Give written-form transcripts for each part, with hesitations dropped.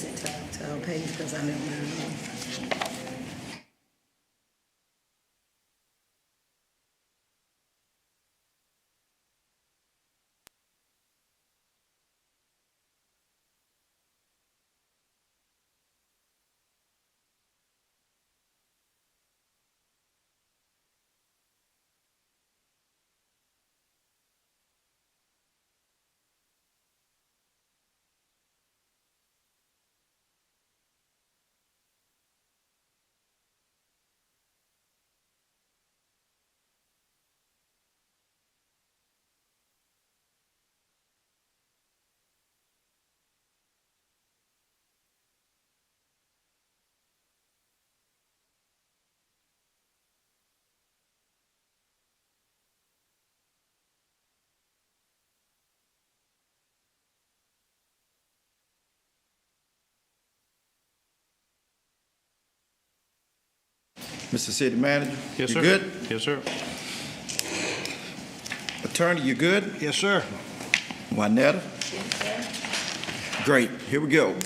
pass it to Paige because I didn't know. Mr. City Manager? Yes, you sir. Good? Yes, sir. Attorney, you good? Yes, sir. Juanetta? Great. Here we go.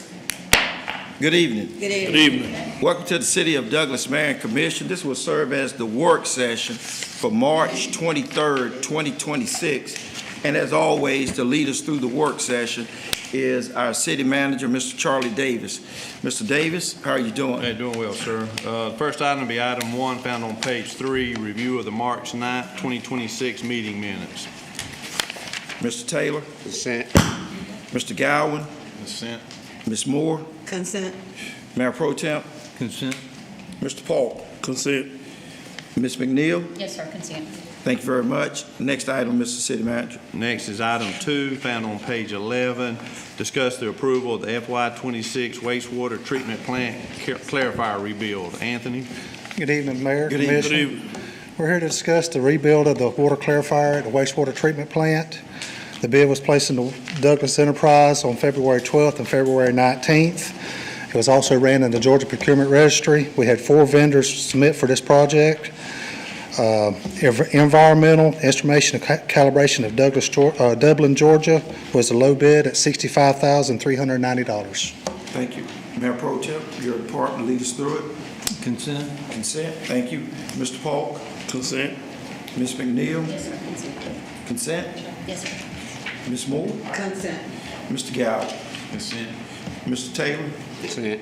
Good evening. Good evening. Good evening. Welcome to the City of Douglas Mayor and Commission. This will serve as the work session for March 23rd, 2026. And as always, to lead us through the work session is our City Manager, Mr. Charlie Davis. Mr. Davis, how are you doing? Hey, doing well, sir. The first item will be item 1, found on page 3, review of the March 9th, 2026 meeting minutes. Mr. Taylor? Consent. Mr. Gowan? Consent. Ms. Moore? Consent. Mayor Pro Temp? Consent. Mr. Paul? Consent. Ms. McNeil? Yes, sir, consent. Thank you very much. Next item, Mr. City Manager. Next is item 2, found on page 11, discuss the approval of the FY26 wastewater treatment plant clarifier rebuild. Anthony? Good evening, Mayor. Good evening. Commission. We're here to discuss the rebuild of the water clarifier at the wastewater treatment plant. The bid was placed in the Douglas Enterprise on February 12th and February 19th. It was also ran in the Georgia Procurement Registry. We had 4 vendors submit for this project. Environmental Instrumentation and Calibration of Dublin, Georgia was the low bid at $65,390. Thank you. Mayor Pro Temp, your department, lead us through it. Consent. Consent. Thank you. Mr. Paul? Consent. Ms. McNeil? Yes, sir, consent. Consent. Yes, sir. Ms. Moore? Consent. Mr. Gow? Consent. Mr. Taylor? Consent.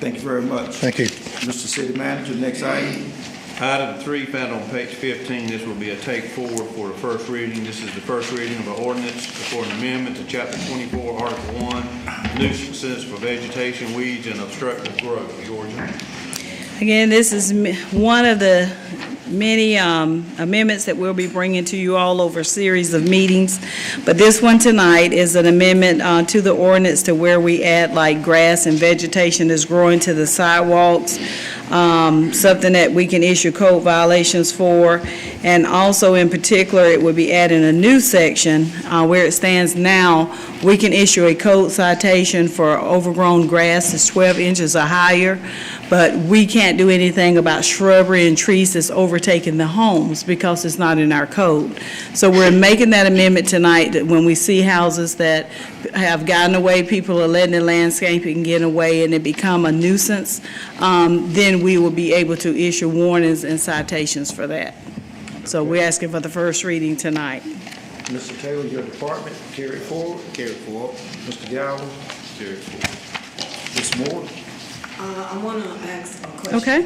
Thank you very much. Thank you. Mr. City Manager, next item. Item 3, found on page 15. This will be a take forward for the first reading. This is the first reading of an ordinance for an amendment to Chapter 24, Article 1, nuisances for vegetation, weeds, and obstructive growth. Georgia. Again, this is one of the many amendments that we'll be bringing to you all over a series of meetings. But this one tonight is an amendment to the ordinance to where we add like grass and vegetation is growing to the sidewalks, something that we can issue code violations for. And also in particular, it would be adding a new section where it stands now. We can issue a code citation for overgrown grass that's 12 inches or higher, but we can't do anything about shrubbery and trees that's overtaking the homes because it's not in our code. So we're making that amendment tonight that when we see houses that have gotten away, people are letting the landscaping get away and it become a nuisance, then we will be able to issue warnings and citations for that. So we're asking for the first reading tonight. Mr. Taylor, your department, carry it forward. Carry it forward. Mr. Gowan? Carry it forward. Ms. Moore? I want to ask a question. Okay?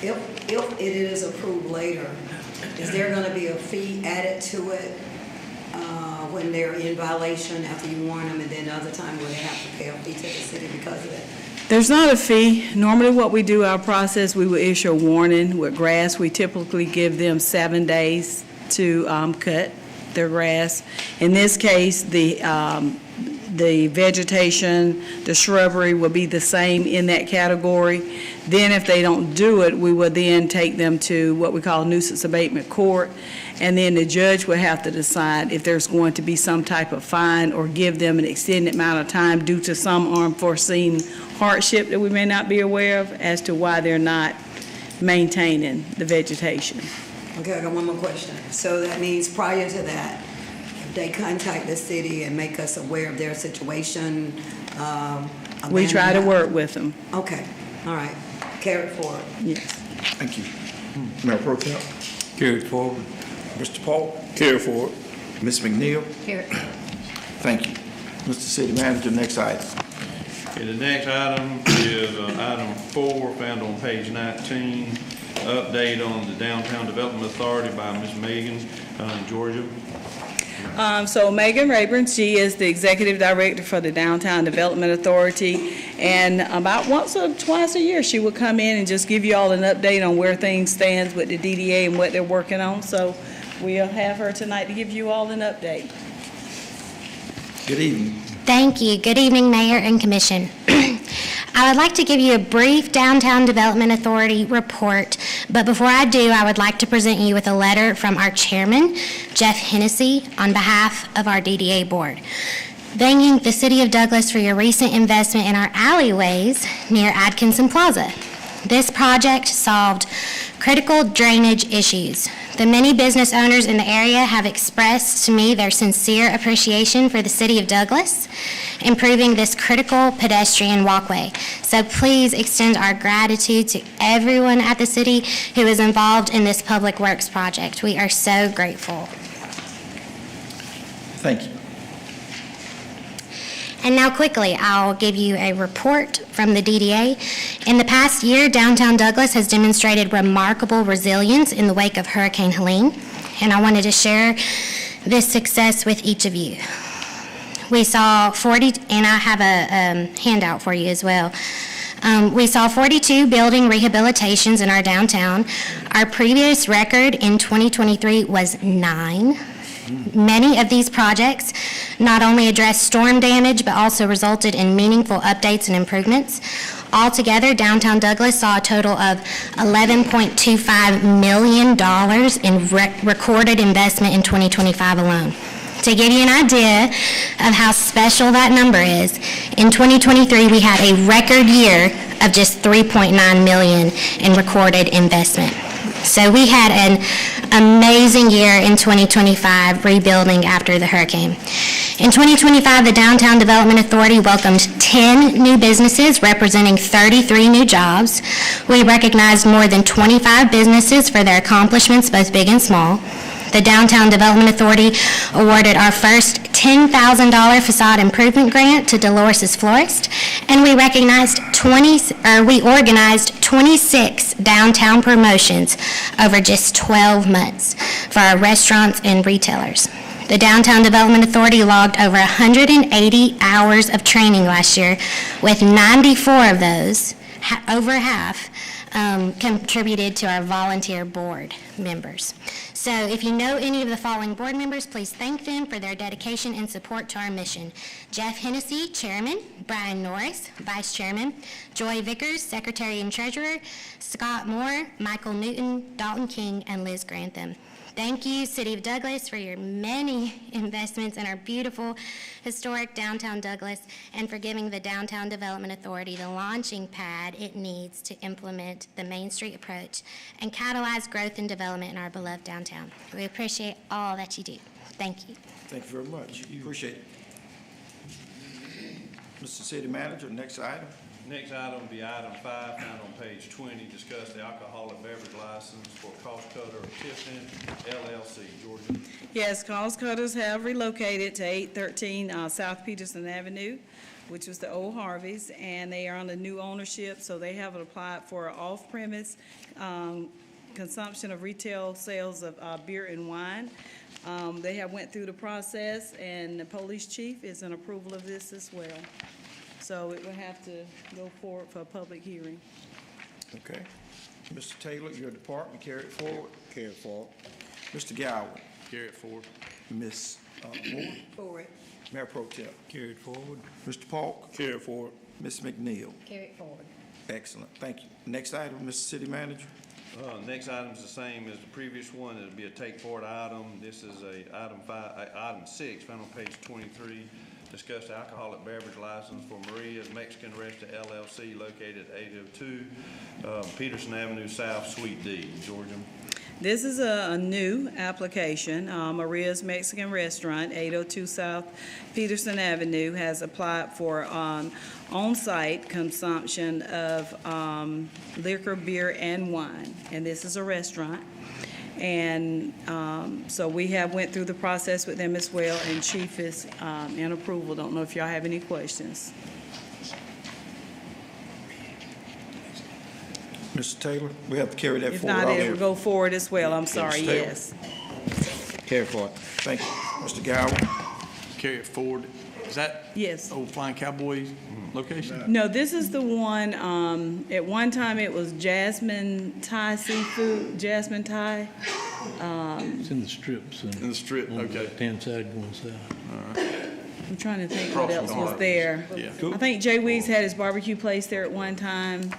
If it is approved later, is there going to be a fee added to it when they're in violation after you warn them, and then other time will they have to pay a fee to the city because of it? There's not a fee. Normally what we do, our process, we will issue a warning. With grass, we typically give them 7 days to cut their grass. In this case, the vegetation, the shrubbery will be the same in that category. Then if they don't do it, we will then take them to what we call nuisance abatement court, and then the judge will have to decide if there's going to be some type of fine or give them an extended amount of time due to some unforeseen hardship that we may not be aware of as to why they're not maintaining the vegetation. Okay, I got one more question. So that means prior to that, they contact the city and make us aware of their situation? We try to abandonment? work with them, Okay, all right, carry it forward. yes. Thank you. Mayor Pro Tem. Carried forward. Mr. Paul. Carried forward. Ms. McNeil. Carry it. Thank you. Mr. City Manager, next item. Okay, the next item is item 4, found on page 19, update on the Downtown Development Authority by Ms. Megan Georgia. So Megan Rayburn, she is the Executive Director for the Downtown Development Authority, and about once or twice a year, she will come in and just give you all an update on where things stand with the DDA and what they're working on. So we'll have her tonight to give you all an update. Good evening. Thank you. Good evening, Mayor and Commission. I would like to give you a brief Downtown Development Authority report, but before I do, I would like to present you with a letter from our chairman, Jeff Hennessy, on behalf of our DDA board, thanking the City of Douglas for your recent investment in our alleyways near Atkinson Plaza. This project solved critical drainage issues. The many business owners in the area have expressed to me their sincere appreciation for the City of Douglas improving this critical pedestrian walkway. So please extend our gratitude to everyone at the city who is involved in this public works project. We are so grateful. Thank you. And now quickly, I'll give you a report from the DDA. In the past year, downtown Douglas has demonstrated remarkable resilience in the wake of Hurricane Helene, and I wanted to share this success with each of you. We saw 40, and I have a handout for you as well. We saw 42 building rehabilitations in our downtown. Our previous record in 2023 was 9. Many of these projects not only addressed storm damage, but also resulted in meaningful updates and improvements. Altogether, downtown Douglas saw a total of $11.25 million in recorded investment in 2025 alone. To give you an idea of how special that number is, in 2023, we had a record year of just $3.9 million in recorded investment. So we had an amazing year in 2025 rebuilding after the hurricane. In 2025, the Downtown Development Authority welcomed 10 new businesses representing 33 new jobs. We recognized more than 25 businesses for their accomplishments, both big and small. The Downtown Development Authority awarded our first $10,000 facade improvement grant to Dolores' Florist, and we organized 26 downtown promotions over just 12 months for our restaurants and retailers. The Downtown Development Authority logged over 180 hours of training last year, with 94 of those, over half, contributed to our volunteer board members. So if you know any of the following board members, please thank them for their dedication and support to our mission. Jeff Hennessy, Chairman; Brian Norris, Vice Chairman; Joy Vickers, Secretary and Treasurer; Scott Moore, Michael Newton, Dalton King, and Liz Grantham. Thank you, City of Douglas, for your many investments in our beautiful, historic downtown Douglas, and for giving the Downtown Development Authority the launching pad it needs to implement the Main Street approach and catalyze growth and development in our beloved downtown. We appreciate all that you do. Thank you. Thank you very much. Appreciate it. Mr. City Manager, next item. Next item will be item 5, found on page 20, discuss the alcoholic beverage license for Cost Cutter of Tifton LLC. Georgia. Yes, Cost Cutters have relocated to 813 South Peterson Avenue, which was the old Harvey's, and they are under new ownership, so they have applied for off-premise consumption of retail sales of beer and wine. They have went through the process, and the police chief is in approval of this as well. So it will have to go forward for a public hearing. Okay. Mr. Taylor, your department, carry it forward. Carried forward. Mr. Gower. Carried forward. Ms. Moore. Forward. Mayor Pro Tem. Carried forward. Mr. Paul. Carried forward. Ms. McNeil. Carry it forward. Excellent. Thank you. Next item, Mr. City Manager. Next item is the same as the previous one. It'll be a take-forward item. This is item 6, found on page 23. Discuss the alcoholic beverage license for Maria's Mexican Restaurant LLC located at 802 Peterson Avenue South, Suite D. Georgia. This is a new application. Maria's Mexican Restaurant, 802 South Peterson Avenue, has applied for on-site consumption of liquor, beer, and wine. And this is a restaurant. And so we have went through the process with them as well, and Chief is in approval. Don't know if y'all have any questions. Mr. Taylor, we have to carry that If forward. not, it will go forward as well. I'm sorry, Taylor. yes. Carry forward. Thank you. Mr. Gower? Carry it forward. Is that Yes. old Flying Cowboys location? No, this is the one, at one time it was Jasmine Thai Seafood, Jasmine Thai. It's in the strips and In the strip, on the okay. left-hand side going south. I'm trying to think Across what from else was Harvey's. there. Yeah. I think Jay Weeks had his barbecue place there at one time.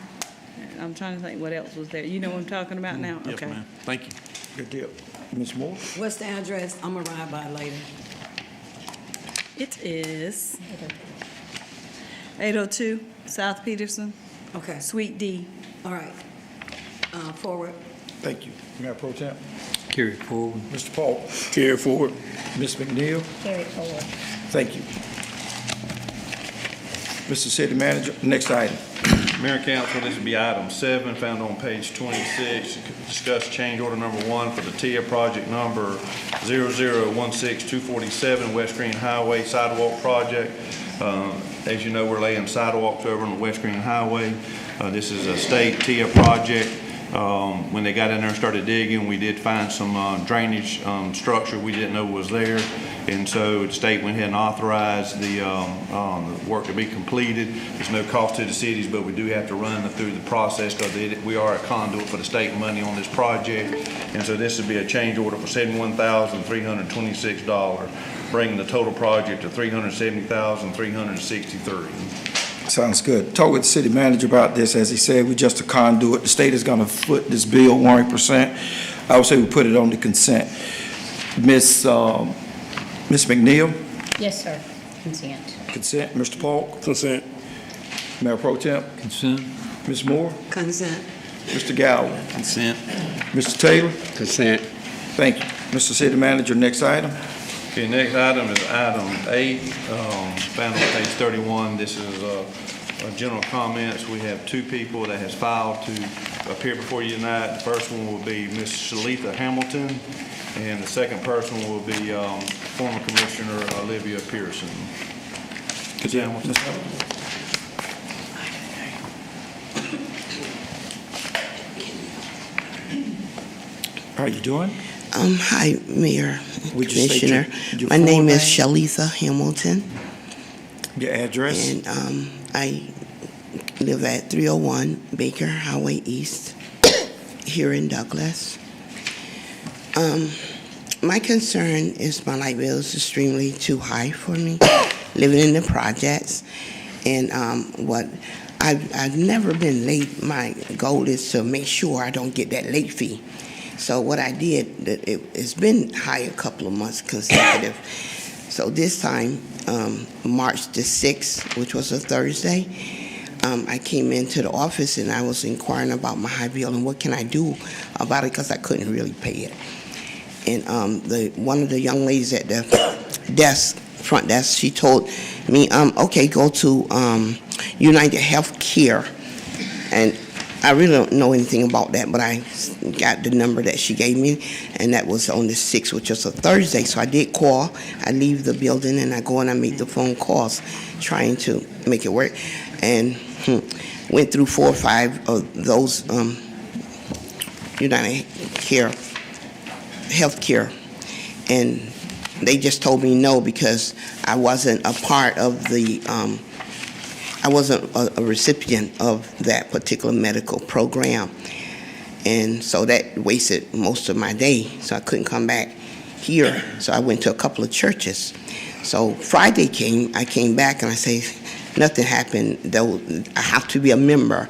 I'm trying to think what else was there. You know what I'm talking about now? Yes, Okay. ma'am. Thank you. Good deal. Ms. Moore? What's the address? I'm gonna ride by later. It is 802 South Peterson, Okay, Suite D. all right. Forward. Thank you. Mayor Pro Tem? Carry it forward. Mr. Paul? Carry it forward. Ms. McNeil? Carry it forward. Thank you. Mr. City Manager, next item. Mayor and Council, this will be item 7, found on page 26. Discuss change order number 1 for the TIA project number 0016247 West Green Highway Sidewalk Project. As you know, we're laying sidewalks over on the West Green Highway. This is a state TIA project. When they got in there and started digging, we did find some drainage structure we didn't know was there. And so the state went ahead and authorized the work to be completed. There's no cost to the cities, but we do have to run through the process because we are a conduit for the state money on this project. And so this would be a change order for $71,326, bringing the total project to $370,363. Sounds good. Talk with the city manager about this. As he said, we're just a conduit. The state is gonna foot this bill 100%. I would say we put it on the consent. Ms. McNeil, Yes, sir. Consent. consent. Mr. Paul? Consent. Mayor Pro Tem? Consent. Ms. Moore? Consent. Mr. Gower? Consent. Mr. Taylor? Consent. Thank you. Mr. City Manager, next item. Okay, next item is item 8, found on page 31. This is general comments. We have 2 people that has filed to appear before you tonight. The first one will be Ms. Shalitha Hamilton, and the second person will be former Commissioner Olivia Pearson. Ms. Hamilton. How are you doing? Hi, Mayor, Would you state Commissioner. your My full name is name? Shalitha Hamilton, Your address? and I live at 301 Baker Highway East here in Douglas. My concern is my light bill is extremely too high for me, living in the projects. And I've never been late. My goal is to make sure I don't get that late fee. So what I did, it's been high a couple of months consecutive. So this time, March the 6th, which was a Thursday, I came into the office and I was inquiring about my high bill and what can I do about it because I couldn't really pay it. And one of the young ladies at the front desk, she told me, okay, go to United Healthcare. And I really don't know anything about that, but I got the number that she gave me, and that was on the 6th, which was a Thursday. So I did call. I leave the building, and I go and I make the phone calls, trying to make it work. And went through 4 or 5 of those United Healthcare, and they just told me no because I wasn't a part of the I wasn't a recipient of that particular medical program. And so that wasted most of my day. So I couldn't come back here. So I went to a couple of churches. So Friday came, I came back and I say, nothing happened. Though I have to be a member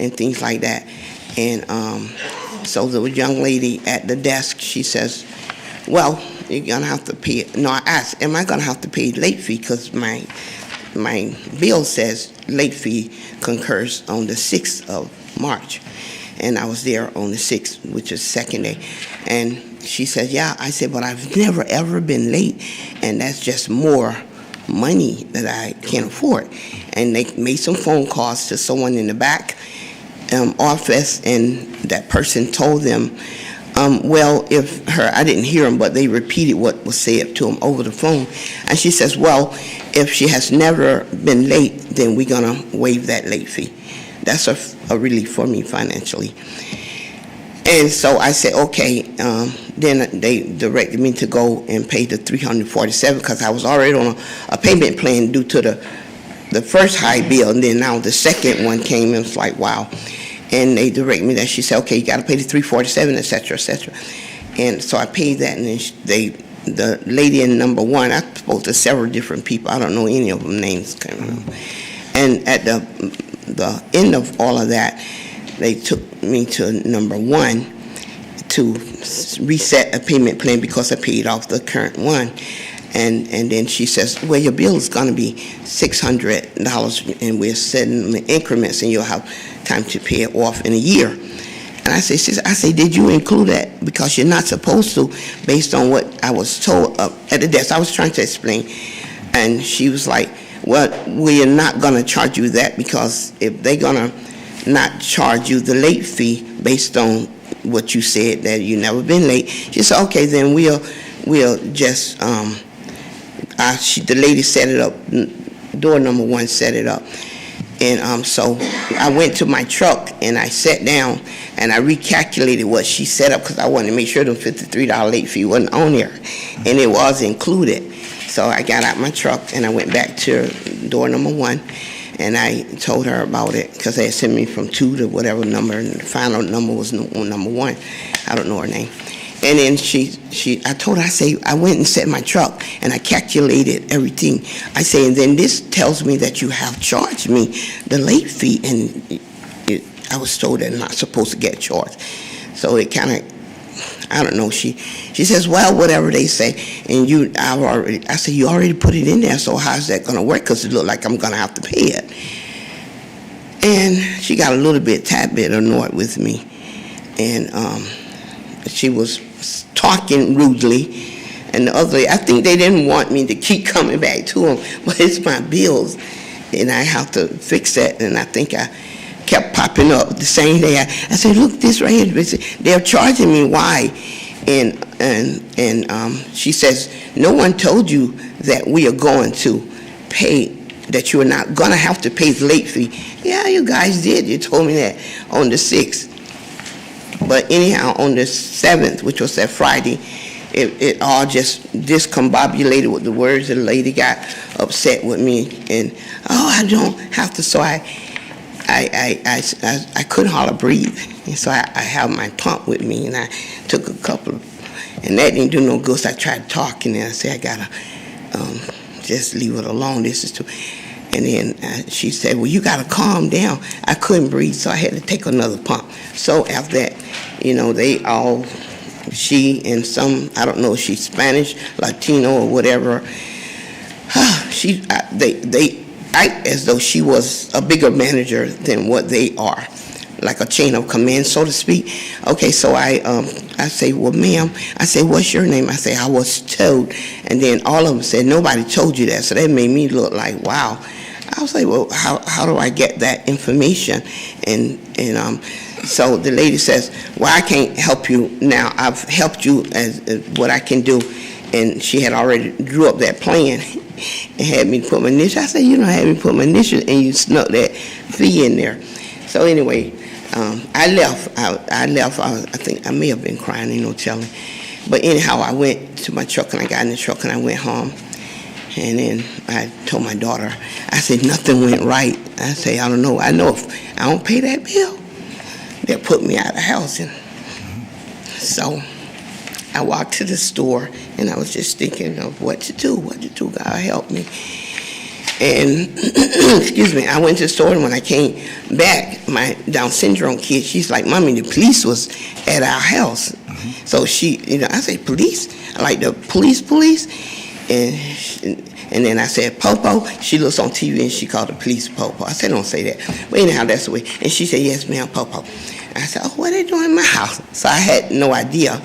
and things like that. And so the young lady at the desk, she says, well, you're gonna have to pay it. No, I asked, am I gonna have to pay late fee? Because my bill says late fee concurs on the 6th of March. and I was there on the 6th, which is second day. And she said, yeah. I said, but I've never, ever been late, and that's just more money that I can't afford. And they made some phone calls to someone in the back office, and that person told them, well, if I didn't hear them, but they repeated what was said to them over the phone. And she says, well, if she has never been late, then we're going to waive that late fee. That's a relief for me financially. And so I said, okay. Then they directed me to go and pay the $347 because I was already on a payment plan due to the first high bill, and then now the second one came, and it's like, wow. And they directed me that. She said, okay, you got to pay the $347, et cetera, et cetera. And so I paid that, and then the lady in number 1, I spoke to several different people. I don't know any of them names. And at the end of all of that, they took me to number 1 to reset a payment plan because I paid off the current one. And then she says, well, your bill is going to be $600, and we're setting them in increments, and you'll have time to pay it off in a year. And I say, did you include that? Because you're not supposed to, based on what I was told at the desk. I was trying to explain. And she was like, well, we're not going to charge you that, because if they're going to not charge you the late fee based on what you said, that you never been late. She said, okay, then we'll just, the lady set it up, door number 1 set it up. And so I went to my truck, and I sat down, and I recalculated what she set up, because I wanted to make sure the $53 late fee wasn't on there, and it was included. So I got out my truck, and I went back to door number 1, and I told her about it, because they had sent me from 2 to whatever number, and the final number was number 1. I don't know her name. And then I told her, I say, I went and set my truck, and I calculated everything. I say, and then this tells me that you have charged me the late fee, and I was told that I'm not supposed to get charged. So it kind of, I don't know, she says, well, whatever they say, and I said, you already put it in there, so how's that going to work? Because it looked like I'm going to have to pay it. And she got a tad bit annoyed with me, and she was talking rudely, and I think they didn't want me to keep coming back to them, but it's my bills, and I have to fix that. And I think I kept popping up the same day. I said, look, this right here, they're charging me, why? And she says, no one told you that we are going to pay, that you are not going to have to pay the late fee. Yeah, you guys did. You told me that on the 6th. But anyhow, on the 7th, which was that Friday, it all just discombobulated with the words. The lady got upset with me, and I don't have to. So I couldn't hardly breathe, and so I have my pump with me, and I took a couple, and that didn't do no good. So I tried talking, and I said, I gotta just leave it alone. This is too. And then she said, well, you got to calm down. I couldn't breathe, so I had to take another pump. So after that, she and some, I don't know if she's Spanish, Latino, or whatever, they act as though she was a bigger manager than what they are, like a chain of command, so to speak. Okay, so I say, well, ma'am, I say, what's your name? I say, I was told. And then all of them said, nobody told you that. So that made me look like, wow. I was like, well, how do I get that information? And so the lady says, well, I can't help you now. I've helped you as what I can do. And she had already drew up that plan and had me put my initial. I said, you don't have me put my initial, and you snuck that fee in there. So anyway, I left. I think I may have been crying, ain't no telling. But anyhow, I went to my truck, and I got in the truck, and I went home. And then I told my daughter, I said, nothing went right. I say, I don't know. I know if I don't pay that bill, they'll put me out of the house. And so I walked to the store, and I was just thinking of what to do. God help me. And, excuse me, I went to the store, and when I came back, my Down syndrome kid, she's like, Mommy, the police was at our house. So she, I say, police? Like the police? And then I said, Popo. She looks on TV and she called the police Popo. I said, don't say that. But anyhow, that's the way. And she said, yes, ma'am, Popo. I said, oh, what are they doing in my house? So I had no idea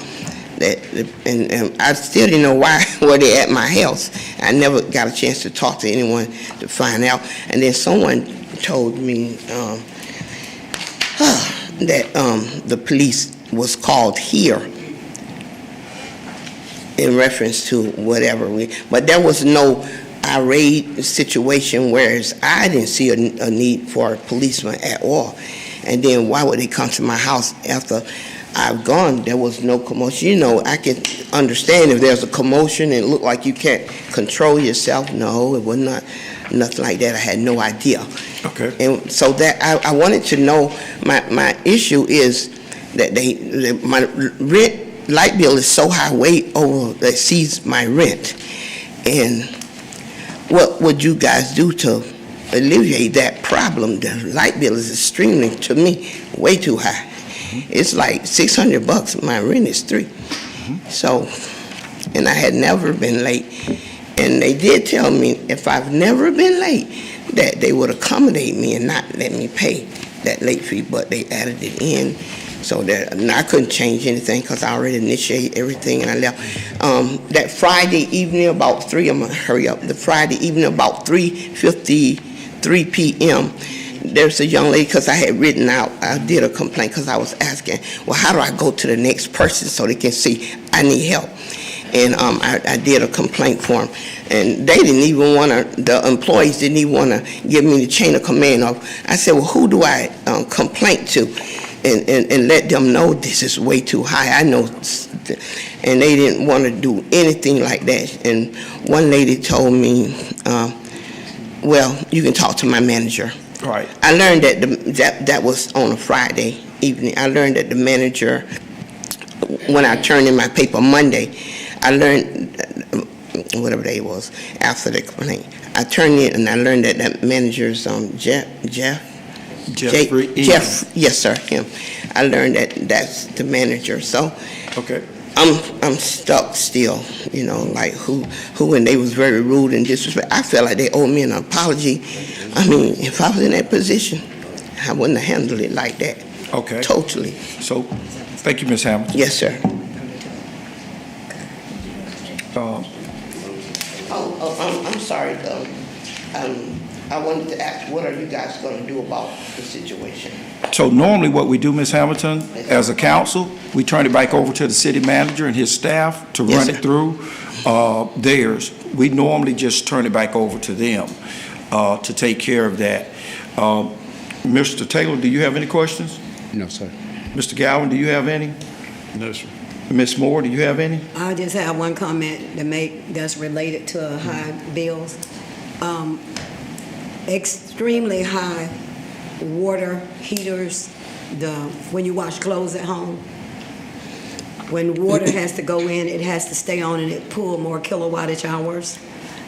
that, and I still didn't know why were they at my house. I never got a chance to talk to anyone to find out. And then someone told me that the police was called here in reference to whatever but there was no irate situation, whereas I didn't see a need for a policeman at all. And then why would they come to my house after I've gone? There was no commotion. You know, I can understand if there's a commotion and it look like you can't control yourself. No, it was not nothing like that. I had no idea. Okay. And so that I wanted to know, my issue is that my rent light bill is so high, way over, that exceeds my rent. And what would you guys do to alleviate that problem? The light bill is extremely, to me, way too high. It's like $600. My rent is $300. So, and I had never been late. And they did tell me if I've never been late, that they would accommodate me and not let me pay that late fee, but they added it in. So that I couldn't change anything because I already initiated everything and I left. That Friday evening about 3, I'm gonna hurry up. The Friday evening about 3:53 p.m., there's a young lady, because I had written out, I did a complaint because I was asking, well, how do I go to the next person so they can see I need help? And I did a complaint for them. And they didn't even want to, the employees didn't even want to give me the chain of command of. I said, well, who do I complain to? And let them know this is way too high. I know, and they didn't want to do anything like that. And one lady told me, well, you can talk to my manager. Right. I learned that that was on a Friday evening. I learned that the manager, when I turned in my paper Monday, I learned, whatever day it was, after the complaint, I turned in and I learned that that manager's Jeffrey Eaton. Jeff, yes, sir, him. I learned that that's the manager. So Okay. I'm stuck still, you know, like who, and they was very rude and disrespectful. I felt like they owed me an apology. I mean, if I was in that position, I wouldn't have handled it like that. Okay. Totally. So, thank you, Ms. Hamilton. Yes, sir. I'm sorry, though. I wanted to ask, what are you guys going to do about the situation? So normally what we do, Ms. Hamilton, as a council, we turn it back over to the city manager and his staff to Yes, run sir. it through theirs. We normally just turn it back over to them to take care of that. Mr. Taylor, do you have any questions? No, sir. Mr. Gowan, do you have any? No, sir. Ms. Moore, do you have any? I just have one comment to make that's related to high bills. Extremely high water heaters, when you wash clothes at home. When water has to go in, it has to stay on and it pull more kilowattage hours.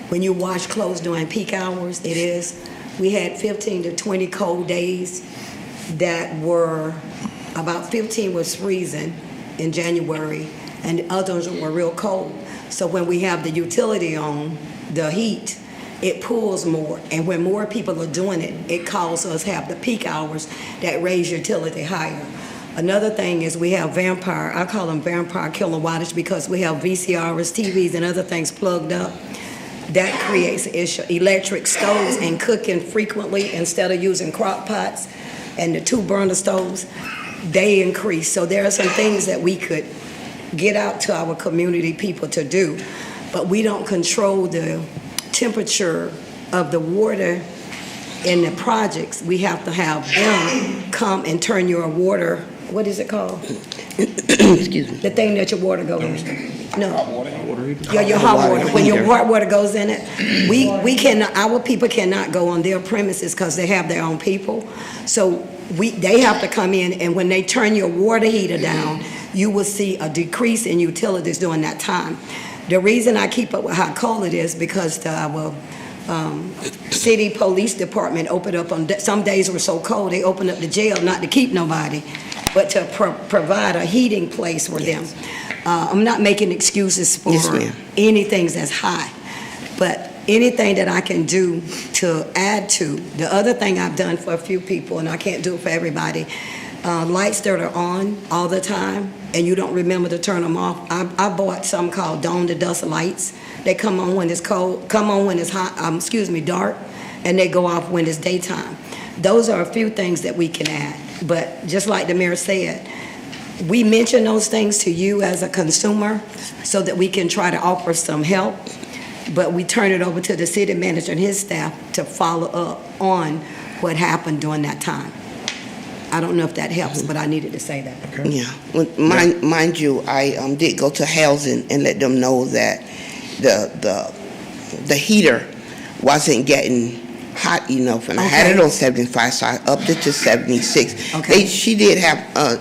When you wash clothes during peak hours, it is. We had 15 to 20 cold days that were, about 15 was freezing in January and the others were real cold. So when we have the utility on, the heat, it pulls more. And when more people are doing it, it causes us to have the peak hours that raise utility higher. Another thing is we have vampire, I call them vampire kilowattage because we have VCRs, TVs, and other things plugged up. That creates an issue. Electric stoves and cooking frequently instead of using crock pots and the 2-burner stoves, they increase. So there are some things that we could get out to our community people to do, but we don't control the temperature of the water in the projects. We have to have them come and turn your water, what is it called? Excuse me. The thing that your water goes in. No. Yeah, your hot water. When your hot water goes in it, we cannot, our people cannot go on their premises because they have their own people. So they have to come in, and when they turn your water heater down, you will see a decrease in utilities during that time. The reason I keep up with how cold it is because our city police department opened up on, some days were so cold, they opened up the jail not to keep nobody, but to provide a heating place for them. I'm not making excuses for Yes, ma'am. anything that's high, But anything that I can do to add to, the other thing I've done for a few people, and I can't do it for everybody, lights that are on all the time and you don't remember to turn them off. I bought some called dawn to dusk lights. They come on when it's cold, come on when it's hot, dark, and they go off when it's daytime. Those are a few things that we can add. But just like the mayor said, we mention those things to you as a consumer so that we can try to offer some help, but we turn it over to the city manager and his staff to follow up on what happened during that time. I don't know if that helps, but I needed to say that. Yeah. Well, mind you, I did go to housing and let them know that the heater wasn't getting hot enough, and I had it on 75, so I upped it to 76. Okay. She did have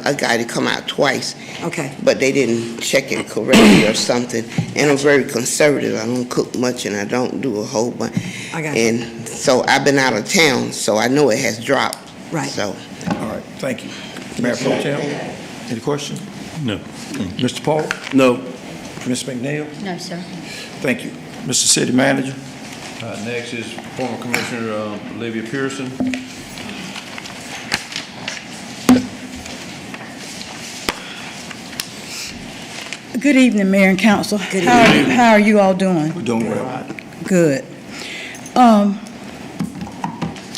a guy to come out twice, Okay. but they didn't check it correctly or something. And I'm very conservative. I don't cook much, and I don't do a whole bunch. I got you. And so I've been out of town, so I know it has dropped. Right. So. All right, thank you. Mayor Pro Tem, any questions? No. Mr. Paul? No. Ms. McNeil? No, sir. Thank you. Mr. City Manager? Next is former Commissioner Olivia Pearson. Good evening, Mayor and Council. Good How are you all doing? We're doing well. Good.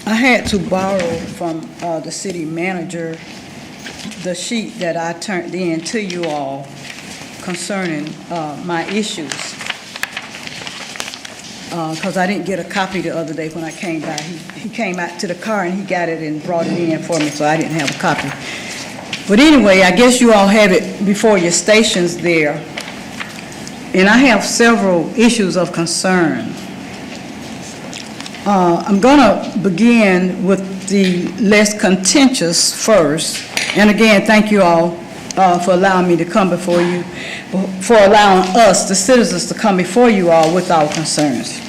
I had to borrow from the city manager the sheet that I turned in to you all concerning my issues. Because I didn't get a copy the other day when I came by. He came out to the car and he got it and brought it in for me, so I didn't have a copy. But anyway, I guess you all have it before your stations there. And I have several issues of concern. I'm going to begin with the less contentious first. And again, thank you all for allowing me to come before you, for allowing us, the citizens, to come before you all with our concerns.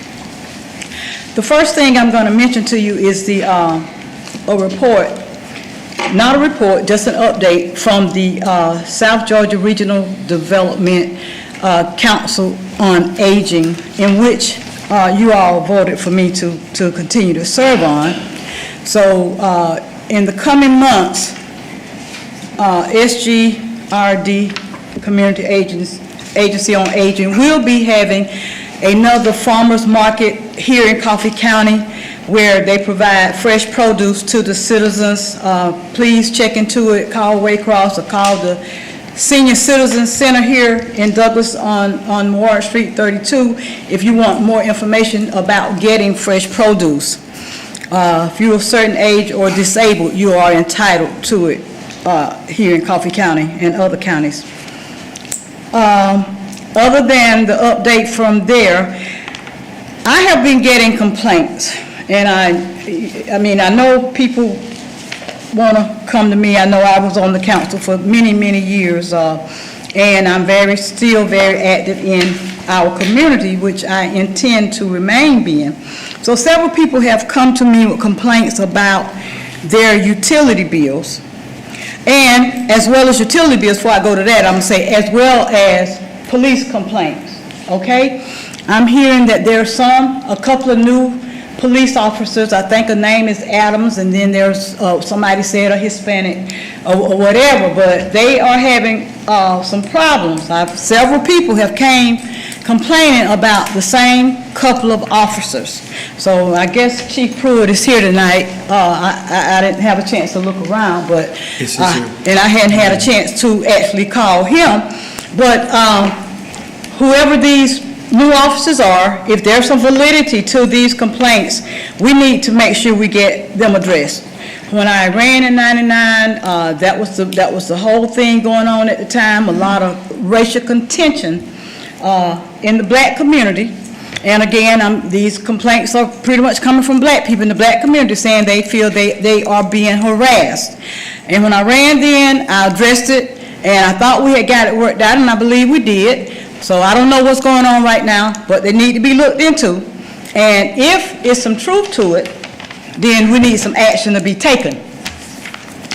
The first thing I'm going to mention to you is a report, not a report, just an update from the South Georgia Regional Development Council on Aging, in which you all voted for me to continue to serve on. So in the coming months, SGRD, Community Agency on Aging, will be having another farmers market here in Coffee County where they provide fresh produce to the citizens. Please check into it, call Waycross or call the Senior Citizen Center here in Douglas on Ward Street 32 if you want more information about getting fresh produce. If you're of a certain age or disabled, you are entitled to it here in Coffee County and other counties. Other than the update from there, I have been getting complaints, and I mean, I know people want to come to me. I know I was on the council for many, many years, and I'm still very active in our community, which I intend to remain being. So several people have come to me with complaints about their utility bills, and as well as utility bills. Before I go to that, I'm going to say as well as police complaints, okay? I'm hearing that there's a couple of new police officers. I think a name is Adams, and then there's somebody said a Hispanic or whatever, but they are having some problems. Several people have came complaining about the same couple of officers. So I guess Chief Pruitt is here tonight. I didn't have a chance to look around, but and I hadn't had a chance to actually call him. But whoever these new officers are, if there's some validity to these complaints, we need to make sure we get them addressed. When I ran in '99, that was the whole thing going on at the time. A lot of racial contention in the black community. And again, these complaints are pretty much coming from black people in the black community saying they feel they are being harassed. And when I ran then, I addressed it, and I thought we had got it worked out, and I believe we did. So I don't know what's going on right now, but they need to be looked into. And if there's some truth to it, then we need some action to be taken.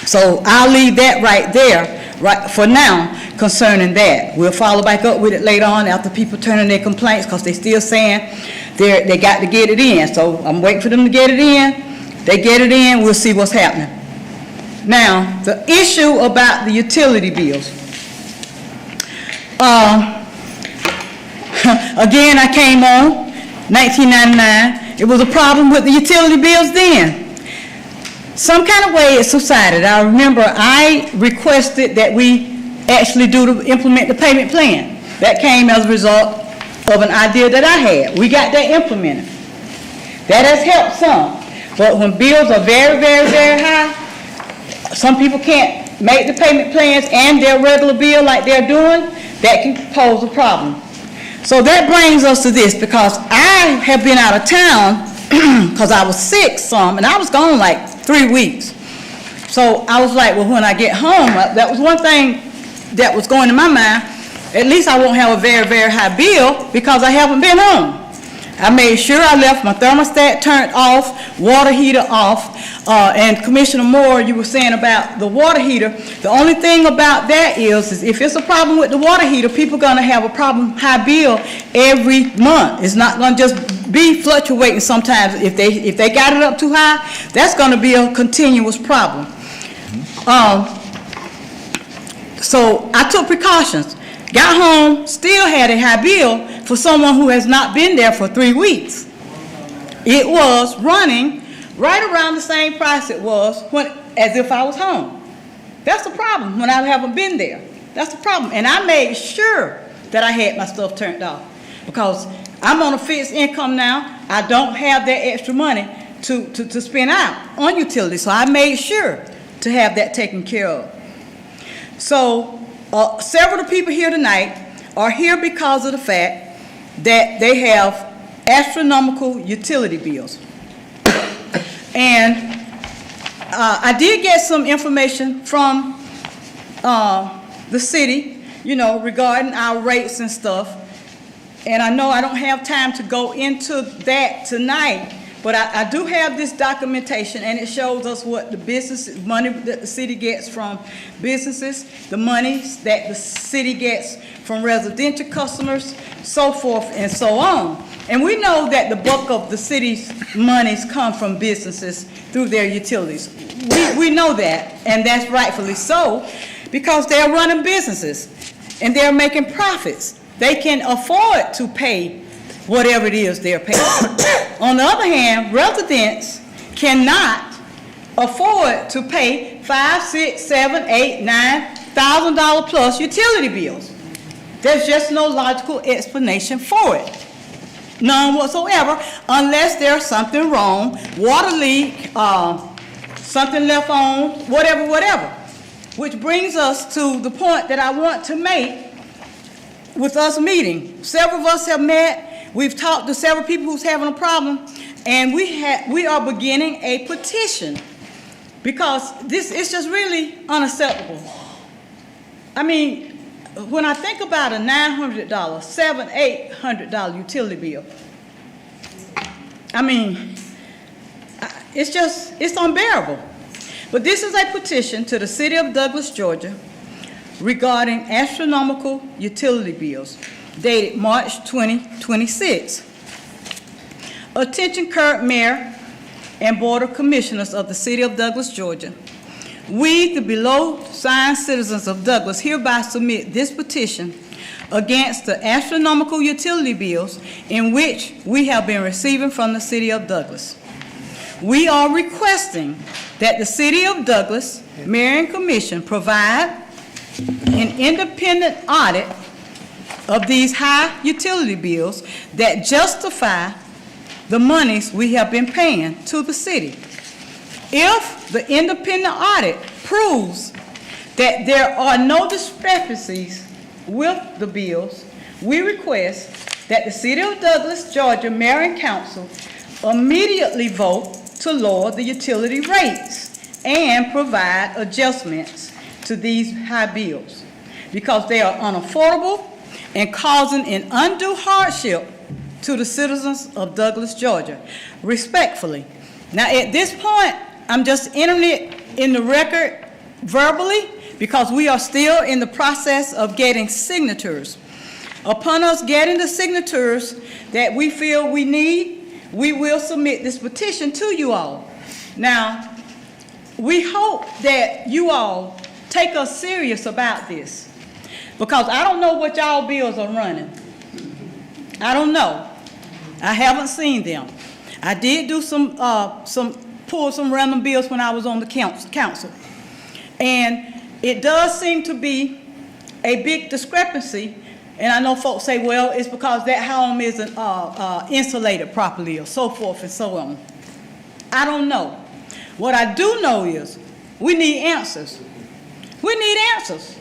So I'll leave that right there. right, for now, concerning that. We'll follow back up with it later on after people turn in their complaints, because they still saying they got to get it in. So I'm waiting for them to get it in. They get it in, we'll see what's happening. Now, the issue about the utility bills. Again, I came on 1999. It was a problem with the utility bills then. Some kind of way it subsided. I remember I requested that we actually implement the payment plan. That came as a result of an idea that I had. We got that implemented. That has helped some. But when bills are very, very, very high, some people can't make the payment plans and their regular bill like they're doing, that can pose a problem. So that brings us to this, because I have been out of town because I was sick and I was gone like 3 weeks. So I was like, well, when I get home, that was one thing that was going in my mind, at least I won't have a very, very high bill because I haven't been home. I made sure I left my thermostat turned off, water heater off, and Commissioner Moore, you were saying about the water heater. The only thing about that is if it's a problem with the water heater, people are going to have a high bill every month. It's not going to just be fluctuating sometimes. If they got it up too high, that's going to be a continuous problem. So I took precautions. Got home, still had a high bill for someone who has not been there for 3 weeks. It was running right around the same price it was as if I was home. That's the problem when I haven't been there. That's the problem. And I made sure that I had my stuff turned off because I'm on a fixed income now. I don't have that extra money to spend out on utilities. So I made sure to have that taken care of. So several of the people here tonight are here because of the fact that they have astronomical utility bills. And I did get some information from the city, regarding our rates and stuff. And I know I don't have time to go into that tonight, but I do have this documentation, and it shows us what the money that the city gets from businesses, the money that the city gets from residential customers, so forth and so on. And we know that the bulk of the city's monies come from businesses through their utilities. We know that, and that's rightfully so, because they're running businesses and they're making profits. They can afford to pay whatever it is they're paying. On the other hand, residents cannot afford to pay $5,000, $6,000, $7,000, $8,000, $9,000 plus utility bills. There's just no logical explanation for it. None whatsoever, unless there's something wrong, water leak, something left on, whatever. Which brings us to the point that I want to make with us meeting. Several of us have met. We've talked to several people who's having a problem, and we are beginning a petition because this is just really unacceptable. I mean, when I think about a $900, $700, $800 utility bill, I mean, it's unbearable. But this is a petition to the city of Douglas, Georgia, regarding astronomical utility bills, dated March 2026. Attention, current mayor and board of commissioners of the city of Douglas, Georgia. We, the below signed citizens of Douglas, hereby submit this petition against the astronomical utility bills in which we have been receiving from the city of Douglas. We are requesting that the city of Douglas, mayor and commission, provide an independent audit of these high utility bills that justify the monies we have been paying to the city. If the independent audit proves that there are no discrepancies with the bills, we request that the city of Douglas, Georgia, mayor and council immediately vote to lower the utility rates and provide adjustments to these high bills because they are unaffordable and causing an undue hardship to the citizens of Douglas, Georgia. Respectfully. Now, at this point, I'm just entering it in the record verbally because we are still in the process of getting signatures. Upon us getting the signatures that we feel we need, we will submit this petition to you all. Now, we hope that you all take us serious about this, because I don't know what y'all bills are running. I don't know. I haven't seen them. I did do pull some random bills when I was on the council. And it does seem to be a big discrepancy. And I know folks say, well, it's because that home isn't insulated properly or so forth and so on. I don't know. What I do know is we need answers. We need answers,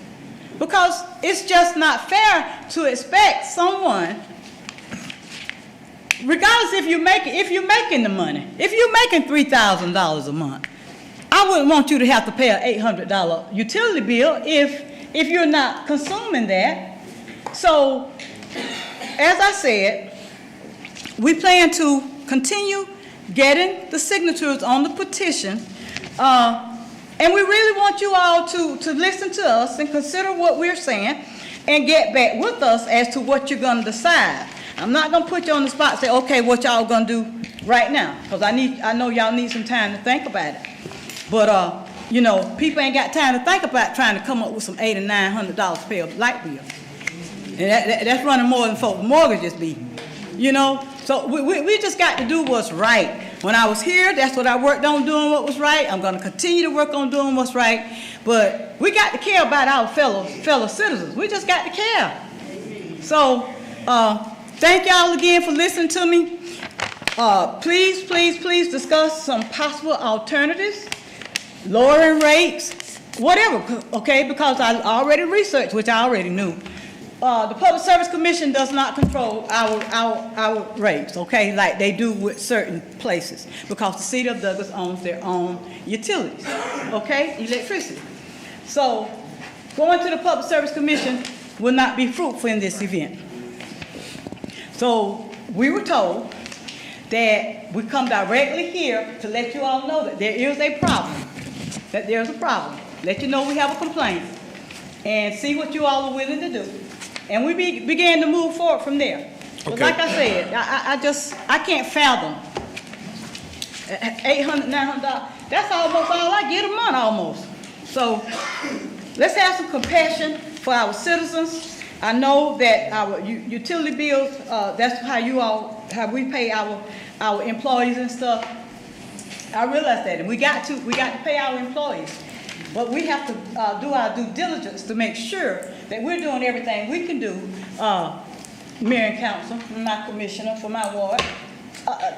because it's just not fair to expect someone, regardless if you're making the money, if you're making $3,000 a month, I wouldn't want you to have to pay an $800 utility bill if you're not consuming that. So, as I said, we plan to continue getting the signatures on the petition, and we really want you all to listen to us and consider what we're saying and get back with us as to what you're going to decide. I'm not going to put you on the spot and say, okay, what y'all going to do right now, because I know y'all need some time to think about it. But, you know, people ain't got time to think about trying to come up with some $800 and $900 to pay a light bill. And that's running more than folks' mortgages be, you know. So we just got to do what's right. When I was here, that's what I worked on, doing what was right. I'm going to continue to work on doing what's right. But we got to care about our fellow citizens. We just got to care. So thank y'all again for listening to me. Please discuss some possible alternatives, lowering rates, whatever, okay, because I already researched, which I already knew. The Public Service Commission does not control our rates, okay, like they do with certain places, because the city of Douglas owns their own utilities, okay, electricity. So going to the Public Service Commission will not be fruitful in this event. So we were told that we come directly here to let you all know that there is a problem, let you know we have a complaint, and see what you all are willing to do. And we began to move forward from there. But Okay. like I said, I can't fathom $800, $900. That's almost all I get a month almost. So let's have some compassion for our citizens. I know that our utility bills, that's how we pay our employees and stuff. I realize that, and we got to pay our employees. But we have to do our due diligence to make sure that we're doing everything we can do. Mayor and council, my commissioner for my ward,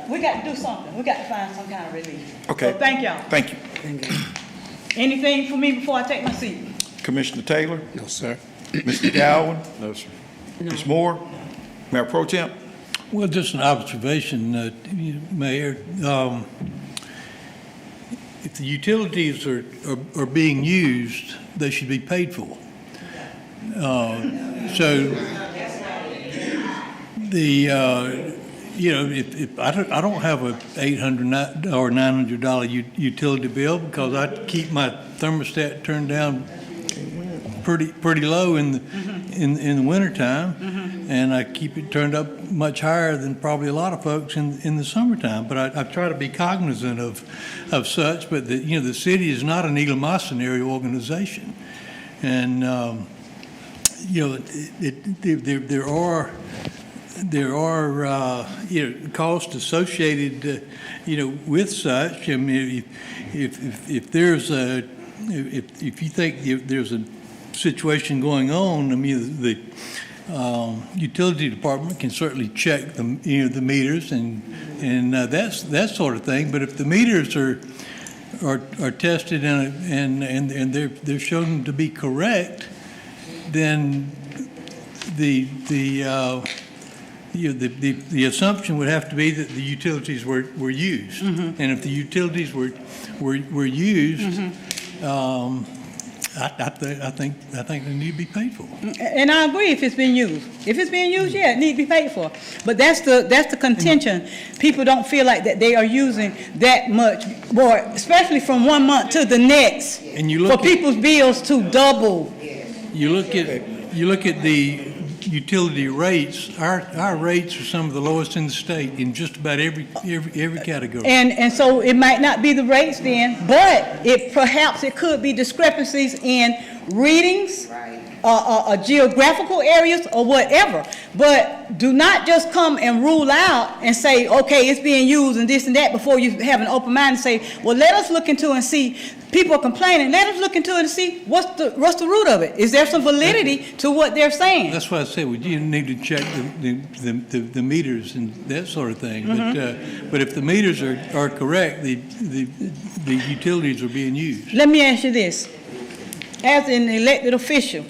we got to do something. We got to find some kind of relief. Okay. So thank y'all. Thank you. Anything for me before I take my seat? Commissioner Taylor? No, sir. Mr. Gowan? No, sir. Ms. Moore? Mayor Pro Temp? Well, just an observation, Mayor. If the utilities are being used, they should be paid for. So if I don't have a $800 or $900 utility bill, because I keep my thermostat turned down pretty low in the wintertime, and I keep it turned up much higher than probably a lot of folks in the summertime. But I try to be cognizant of such. But the city is not an Eagle-Mossen area organization, and there are costs associated with such. I mean, if you think there's a situation going on, I mean, the utility department can certainly check the meters and that sort of thing. But if the meters are tested and they're shown to be correct, then the assumption would have to be that the utilities were used. And if the utilities were used, I think they need to be paid for. And I agree if it's being used. If it's being used, yeah, it needs to be paid for. But that's the contention. People don't feel like that they are using that much more, especially from one month to the next. And you look for people's bills to double. You look at the utility rates. Our rates are some of the lowest in the state in just about every category. And so it might not be the rates then, but perhaps it could be discrepancies in readings, geographical areas or whatever. But do not just come and rule out and say, okay, it's being used and this and that before you have an open mind and say, well, let us look into and see. People are complaining. Let us look into it and see what's the root of it. Is there some validity to what they're saying? That's why I said you need to check the meters and that sort of thing. But if the meters are correct, the utilities are being used. Let me ask you this. As an elected official,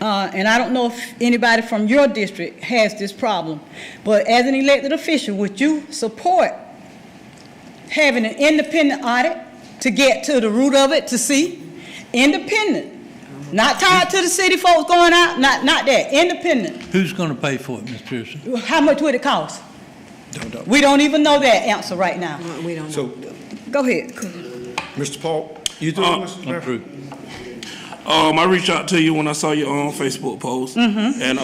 and I don't know if anybody from your district has this problem, but as an elected official, would you support having an independent audit to get to the root of it, to see? Independent. Not tied to the city folks going out, not that, independent. Who's going to pay for it, Ms. Pearson? How much would it cost? Don't know. We don't even know that answer right now. We don't know. So, Go ahead. Mr. Paul, you through, Mr. Mayor? I'm through. I reached out to you when I saw your Facebook post, and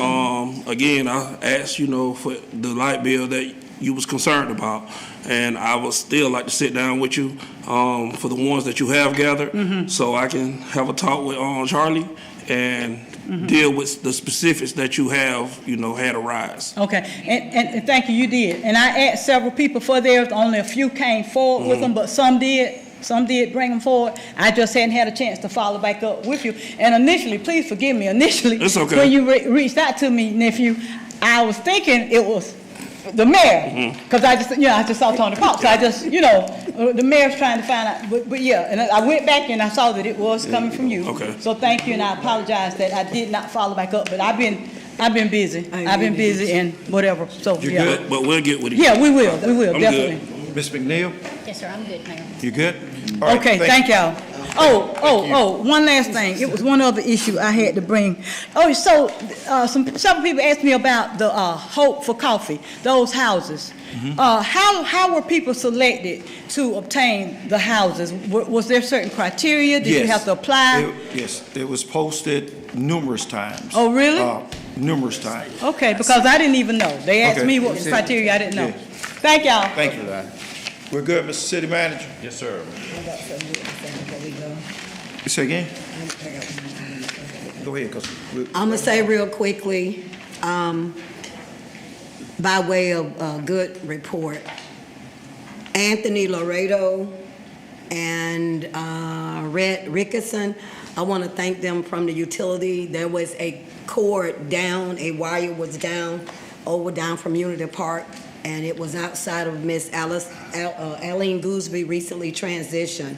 again, I asked, for the light bill that you was concerned about, and I would still like to sit down with you for the ones that you have gathered, so I can have a talk with Charlie and deal with the specifics that you have, had arise. Okay, and thank you, you did. And I asked several people for theirs, only a few came forward with them, but some did. Some did bring them forward. I just hadn't had a chance to follow back up with you. And initially, please forgive me, It's okay. when you reached out to me, nephew, I was thinking it was the mayor, because I just saw Tony Park, so I just, the mayor's trying to find out, but yeah, and I went back and I saw that it was coming from you. Okay. So thank you, and I apologize that I did not follow back up, but I've been busy. I've been busy and whatever, so, You yeah. good? But we'll get with you. Yeah, we will, I'm definitely. good. Ms. McNeil, Yes, sir, I'm good, Mayor. you good? All right, Okay, thank y'all. One last thing. It was one other issue I had to bring. So several people asked me about the Hope for Coffee, those houses. How were people selected to obtain the houses? Was there certain criteria? Did you have to apply? Yes, it was posted numerous times. Oh, really? Numerous times. Okay, because I didn't even know. They asked Okay. me what was the criteria, I didn't know. Yeah. Thank y'all. Thank you. We're good, Mr. City Manager? Yes, sir. You say again? Go ahead, because I'm gonna say real quickly, by way of a good report, Anthony Laredo and Red Rickerson, I want to thank them from the utility. There was a cord down, a wire was down from Unity Park, and it was outside of Miss Aline Gooseby recently transitioned.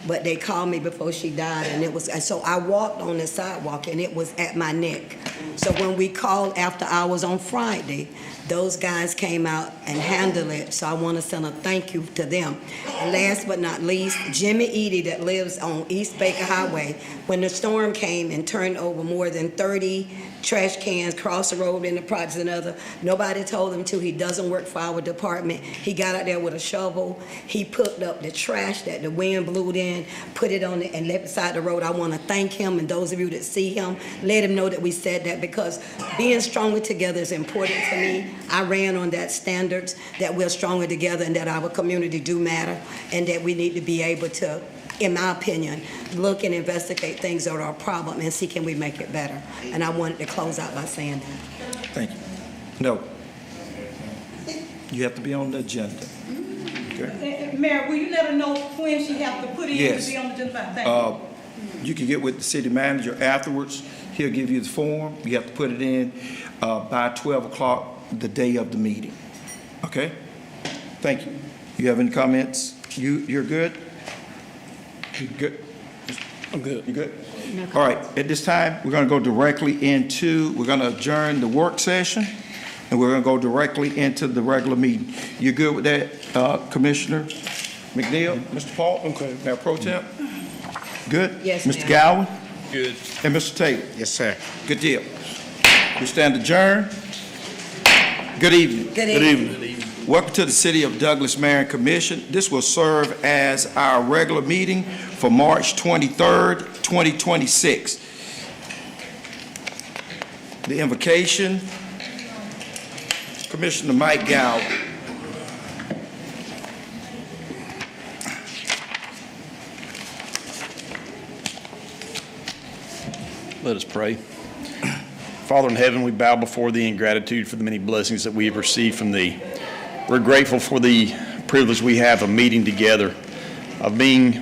But they called me before she died, and so I walked on the sidewalk, and it was at my neck. So when we called after hours on Friday, those guys came out and handled it, so I want to send a thank you to them. And last but not least, Jimmy Eady that lives on East Baker Highway, when the storm came and turned over more than 30 trash cans across the road in the projects and other, nobody told him to. He doesn't work for our department. He got out there with a shovel. He picked up the trash that the wind blew in, put it on it, and left beside the road. I want to thank him, and those of you that see him, let him know that we said that, because being stronger together is important to me. I ran on that standards, that we're stronger together and that our community do matter, and that we need to be able to, in my opinion, look and investigate things that are a problem and see can we make it better. And I wanted to close out by saying that. thank you. No. You have to be on the agenda. Okay? Mayor, will you let her know when she have to put in Yes. to be on the agenda? Thank you. You can get with the city manager afterwards. He'll give you the form. You have to put it in by 12 o'clock the day of the meeting. Okay? Thank you. You have any comments? You're good? You good? I'm good. You good? All right, at this time, we're gonna go directly into, we're gonna adjourn the work session, and we're gonna go directly into the regular meeting. You good with that, Commissioner McNeil? Mr. Paul? Okay. Mayor Pro Tem? Good? Yes, Mr. ma'am. Gowan Good. and Mr. Taylor? Yes, sir. Good deal. We stand adjourned. Good evening. Good Good evening. evening. Welcome to the City of Douglas Mayor and Commission. This will serve as our regular meeting for March 23rd, 2026. The invocation, Commissioner Mike Gowan. Let us pray. Father in heaven, we bow before thee in gratitude for the many blessings that we have received from thee. We're grateful for the privilege we have of meeting together, of being,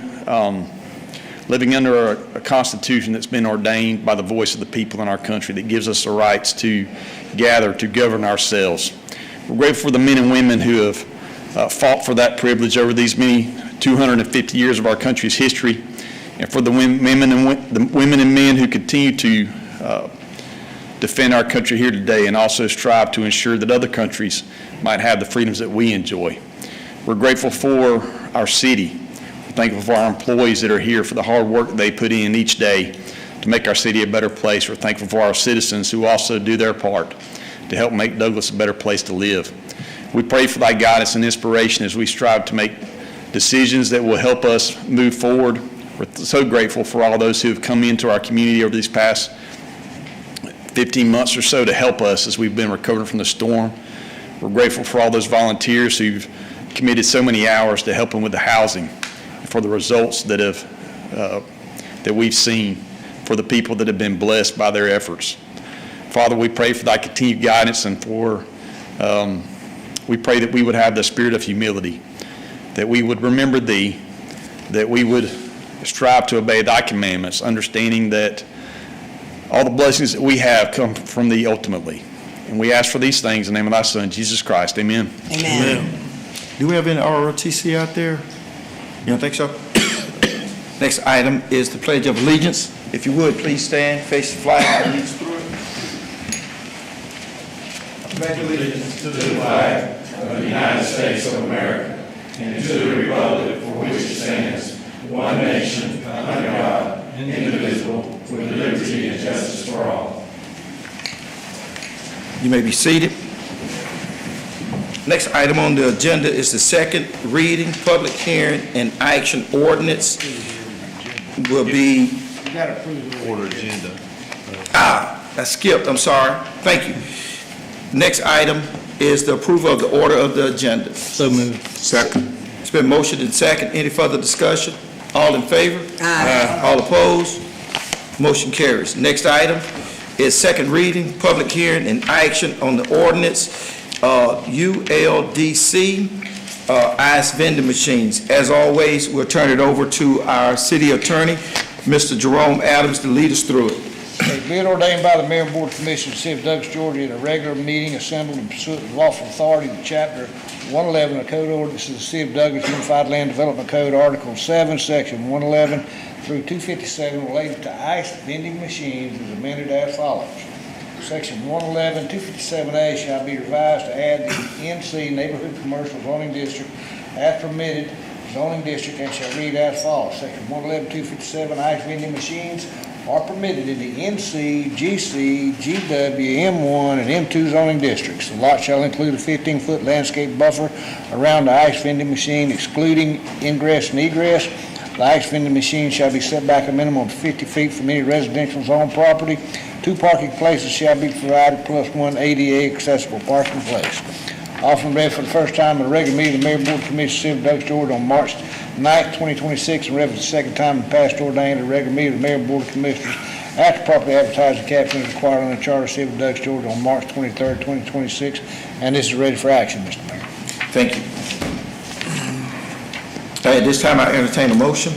living under a constitution that's been ordained by the voice of the people in our country that gives us the rights to gather, to govern ourselves. We're grateful for the men and women who have fought for that privilege over these many 250 years of our country's history, and for the women and men who continue to defend our country here today and also strive to ensure that other countries might have the freedoms that we enjoy. We're grateful for our city. We're thankful for our employees that are here for the hard work that they put in each day to make our city a better place. We're thankful for our citizens who also do their part to help make Douglas a better place to live. We pray for thy guidance and inspiration as we strive to make decisions that will help us move forward. We're so grateful for all those who have come into our community over these past 15 months or so to help us as we've been recovering from the storm. We're grateful for all those volunteers who've committed so many hours to helping with the housing, for the results that we've seen, for the people that have been blessed by their efforts. Father, we pray for thy continued guidance, and we pray that we would have the spirit of humility, that we would remember thee, that we would strive to obey thy commandments, understanding that all the blessings that we have come from thee ultimately. And we ask for these things in the name of thy Son, Jesus Christ. Amen. Amen. Do we have any ROTC out there? You don't think so? Next item is the Pledge of Allegiance. If you would, please stand, face the flag, and lead us through it. Pledge allegiance to the flag of the United States of America and to the republic for which it stands, one nation, under God, indivisible, with liberty and justice for all. You may be seated. Next item on the agenda is the second reading, public hearing, and action ordinance will be... Order agenda. I skipped, I'm sorry. Thank you. Next item is the approval of the order of the agenda. So moved. Second. It's been motioned and second. Any further discussion? All in favor? Aye. All opposed? Motion carries. Next item is second reading, public hearing, and action on the ordinance ULDC ice vending machines. As always, we'll turn it over to our city attorney, Mr. Jerome Adams, to lead us through it. Being ordained by the Mayor and Board of Commissioners of the City of Douglas, Georgia, at a regular meeting assembled in pursuant of lawful authority of Chapter 111 of the Code Ordinances of the City of Douglas Unified Land Development Code, Article 7, Section 111 through 257 related to ice vending machines is amended as follows. Section 111, 257A shall be revised to add the NC Neighborhood Commercial Zoning District as permitted zoning district and shall read as follows. Section 111, 257, ice vending machines are permitted in the NC, GC, GW, M1, and M2 zoning districts. The lot shall include a 15-foot landscape buffer around the ice vending machine, excluding ingress and egress. The ice vending machine shall be set back a minimum of 50 feet from any residential zone property. 2 parking places shall be provided, plus 1 ADA accessible parking place. Often read for the first time at a regular meeting of the Mayor Board of Commissioners, City of Douglas, Georgia, on March 9th, 2026, and read for the second time in past ordained at a regular meeting of the Mayor Board of Commissioners after properly advertised and captioned as required under the Charter of the City of Douglas, Georgia, on March 23rd, 2026, and this is ready for action, Mr. Mayor. Thank you. At this time, I entertain a motion.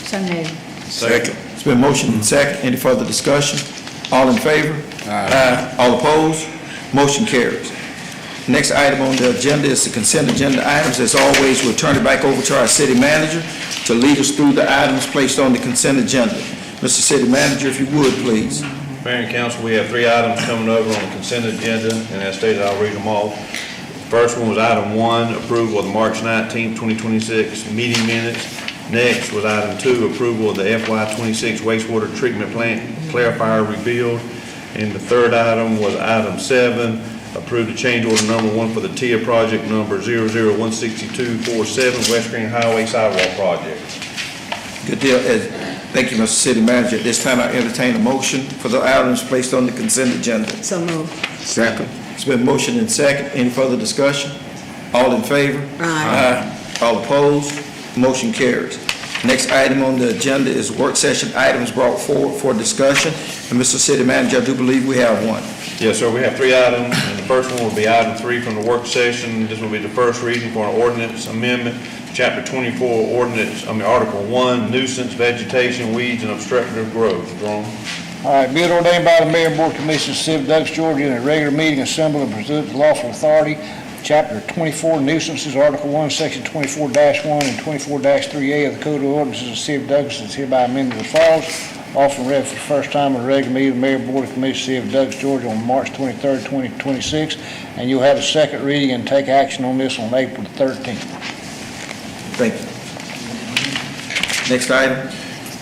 So moved. Second. It's been motioned and second. Any further discussion? All in favor? Aye. All opposed? Motion carries. Next item on the agenda is the consent agenda items. As always, we'll turn it back over to our city manager to lead us through the items placed on the consent agenda. Mr. City Manager, if you would, please. Mayor and council, we have 3 items coming over on the consent agenda, and as stated, I'll read them all. First one was item 1, approval of the March 19, 2026 meeting minutes. Next was item 2, approval of the FY26 wastewater treatment plant clarifier rebuild. And the third item was item 7, approve the change order number 1 for the TIA project number 0016247 West Green Highway Sidewalk Project. Good deal. Thank you, Mr. City Manager. At this time, I entertain a motion for the items placed on the consent agenda. So moved. Second. It's been motioned and second. Any further discussion? All in favor? Aye. All opposed? Motion carries. Next item on the agenda is work session items brought forward for discussion. And Mr. City Manager, I do believe we have one. Yes, sir, we have 3 items, and the first one will be item 3 from the work session. This will be the first reading for an ordinance amendment, Chapter 24, Article 1, nuisance, vegetation, weeds, and obstructive growth. Jerome? All right, be it ordained by the Mayor and Board of Commissioners, City of Douglas, Georgia, in a regular meeting assembled and pursuant to lawful authority, Chapter 24 nuisances, Article 1, Section 24-1 and 24-3A of the Code of Ordinances of the City of Douglas is hereby amended as follows. Often read for the first time at a regular meeting of the Mayor and Board of Commissioners, City of Douglas, Georgia, on March 23rd, 2026, and you'll have a second reading and take action on this on April the 13th. Thank you. Next item.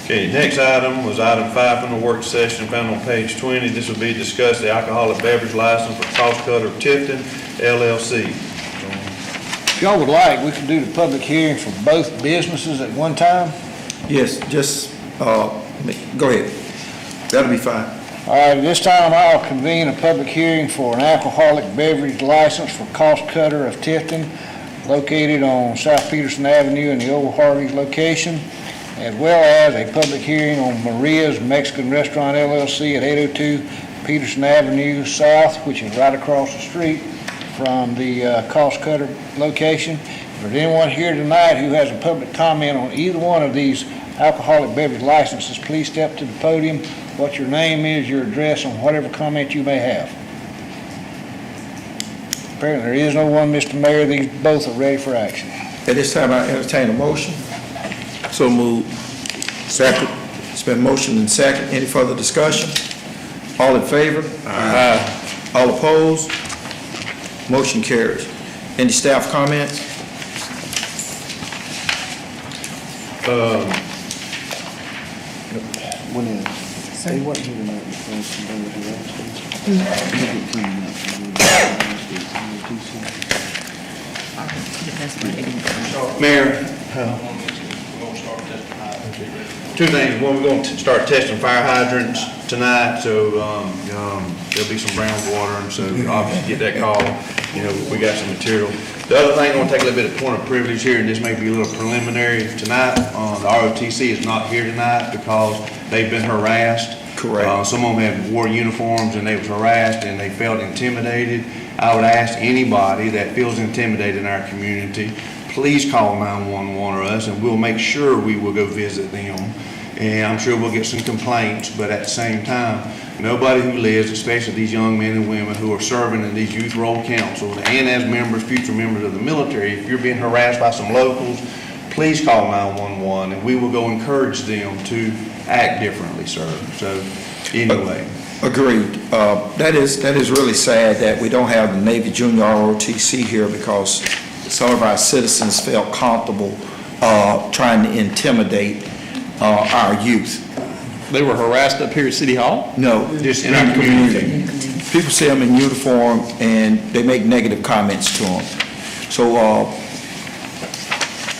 Okay, next item was item 5 from the work session found on page 20. This will be discuss the alcoholic beverage license for Cost Cutter of Tifton, LLC. If y'all would like, we can do the public hearing for both businesses at one time. Yes, just, go ahead. That'll be fine. All right, this time I'll convene a public hearing for an alcoholic beverage license for Cost Cutter of Tifton, located on South Peterson Avenue in the old Harvey's location, as well as a public hearing on Maria's Mexican Restaurant LLC at 802 Peterson Avenue South, which is right across the street from the Cost Cutter location. If there's anyone here tonight who has a public comment on either one of these alcoholic beverage licenses, please step to the podium, what your name is, your address, and whatever comment you may have. Apparently there is no one, Mr. Mayor. These both are ready for action. At this time, I entertain a motion. So moved. Second. It's been motioned and second. Any further discussion? All in favor? Aye. All opposed? Motion carries. Any staff comments? Mayor, 2 things. One, we're going to start testing fire hydrants tonight, so there'll be some brown water, and so obviously get that call. You know, we got some material. The other thing, I'm going to take a little bit of point of privilege here, and this may be a little preliminary tonight. The ROTC is not here tonight because they've been harassed. Correct. Some of them had wore uniforms and they was harassed and they felt intimidated. I would ask anybody that feels intimidated in our community, please call 911 or us, and we'll make sure we will go visit them. And I'm sure we'll get some complaints, but at the same time, nobody who lives, especially these young men and women who are serving in these youth role councils and as members, future members of the military, if you're being harassed by some locals, please call 911 and we will go encourage them to act differently, sir. So anyway. Agreed. That is really sad that we don't have the Navy Junior ROTC here because some of our citizens felt comfortable trying to intimidate our youth. They were harassed up here at City Hall? No, Just in our community. People see them in uniform and they make negative comments to them. So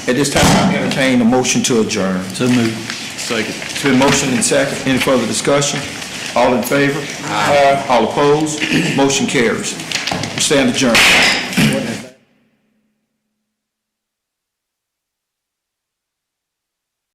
at this time, I entertain a motion to adjourn. So moved. Second. It's been motioned and second. Any further discussion? All in favor? Aye. All opposed? Motion carries. We stand adjourned.